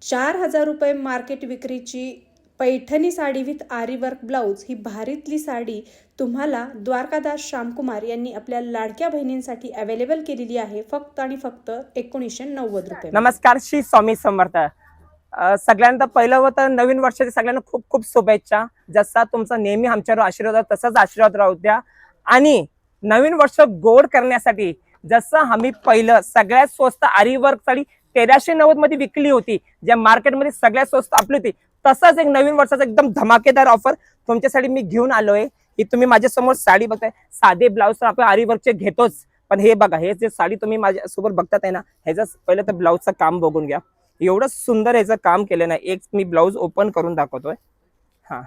4,000 रुपये मार्केट विक्रीची पैठणी साडी विथ आरी वर्क ब्लाऊज ही भारीतली साडी तुम्हाला द्वारकादास श्यामकुमार यांनी आपल्या लाडक्या बहिणींसाठी अवेलेबल केलेली आहे फक्त आणि फक्त 1990 रुपये। नमस्कार, श्री स्वामी समर्थ। सगळ्यांना पहिलं होतं नवीन वर्षाच्या सगळ्यांना खूप खूप शुभेच्छा। जसा तुमचा नेहमी आमच्यावर आशीर्वाद तसाच आशीर्वाद राहू द्या। आणि नवीन वर्ष गोड करण्यासाठी जसं आम्ही पहिलं सगळ्यात स्वस्त आरी वर्क साडी 1390 मध्ये विकली होती, ज्या मार्केटमध्ये सगळ्यात स्वस्त आपली होती, तसंच एक नवीन वर्षाचा एकदम धमाकेदार ऑफर तुमच्यासाठी मी घेऊन आलोय। ही तुम्ही माझ्या समोर साडी बघताय, साधे ब्लाउज तर आपण आरी वर्कचे घेतोच, पण हे बघा, हे जे साडी तुम्ही माझ्या सोबत बघतात आहे ना, ह्याचं पहिलं तर ब्लाउजचं काम बघून घ्या। एवढं सुंदर ह्याचं काम केलं ना। एक मी ब्लाउज ओपन करून दाखवतोय। हा,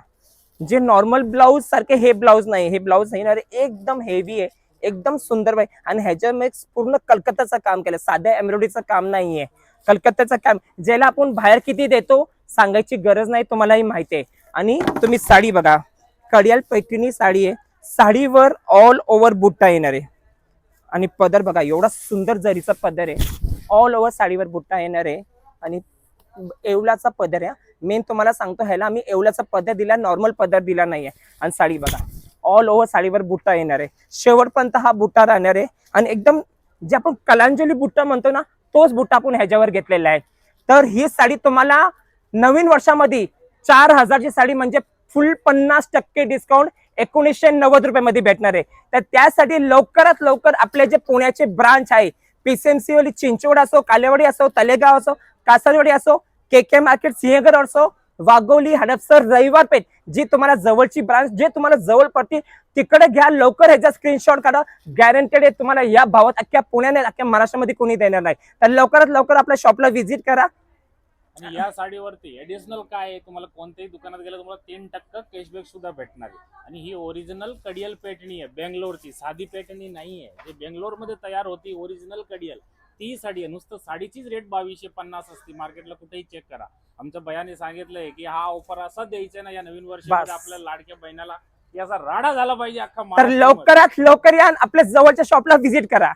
जे नॉर्मल ब्लाउज सारखे हे ब्लाउज नाही, हे ब्लाउज नाही ना रे, एकदम हेवी आहे, एकदम सुंदर आहे। आणि ह्याच्यामध्ये पूर्ण कलकत्ताचं काम केलं, साध्या एम्ब्रॉयडरीचं काम नाहीये, कलकत्ताचं काम, ज्याला आपण बाहेर किती देतो सांगायची गरज नाही, तुम्हालाही माहिती आहे। आणि तुम्ही साडी बघा, कडियाल पैठणी साडी आहे, साडीवर ऑल ओव्हर बुट्टा येणार आहे। आणि पदर बघा, एवढा सुंदर जरीचा पदर आहे, ऑल ओव्हर साडीवर बुट्टा येणार आहे। आणि येवलाचा पदर आहे, मेन तुम्हाला सांगतो, ह्याला आम्ही येवलाचा पदर दिला, नॉर्मल पदर दिला नाहीये। आणि साडी बघा, ऑल ओव्हर साडीवर बुट्टा येणार आहे, शेवटपर्यंत हा बुट्टा राहणार आहे। आणि एकदम जे आपण कलांजली बुट्टा म्हणतो ना, तोच बुट्टा आपण ह्याच्यावर घेतलेला आहे। तर ही साडी तुम्हाला नवीन वर्षामध्ये 4,000 ची साडी म्हणजे फुल 50% डिस्काउंट 1990 रुपयामध्ये भेटणार आहे। तर त्यासाठी लवकरात लवकर आपले जे पुण्याचे ब्रांच आहे, पीसीएमसी वाली चिंचवड असो, कालेवाडी असो, तलेगाव असो, कासारवाडी असो, केके मार्केट, सिंहगड असो, वाघोली, हडपसर, रविवार पेठ, जी तुम्हाला जवळची ब्रांच जे तुम्हाला जवळ पडते तिकडे घ्या। लवकर ह्याचा स्क्रीनशॉट काढा, गॅरंटेड आहे तुम्हाला या भावात अख्ख्या पुण्याने अख्ख्या महाराष्ट्रामध्ये कोणी देणार नाही। तर लवकरात लवकर आपल्या शॉपला व्हिजिट करा। आणि या साडीवरती ऍडिशनल काय आहे, तुम्हाला कोणत्याही दुकानात गेलं तुम्हाला 3% कॅशबॅक सुद्धा भेटणार आहे। आणि ही ओरिजिनल कडियल पैठणी आहे, बेंगलोरची, साधी पैठणी नाही आहे, जे बेंगलोर मध्ये तयार होती ओरिजिनल कडियल ती साडी आहे। नुसतं साडीचीच रेट 2250 असते, मार्केटला कुठेही चेक करा। आमच्या बयाने सांगितलंय की हा ऑफर असा द्यायचा ना या नवीन वर्षामध्ये आपल्या लाडक्या बहिणाला, याचा राडा झाला पाहिजे अख्खा तर महाराष्ट्रामध्ये। लवकरात लवकर या, आपल्या जवळच्या शॉपला व्हिजिट करा।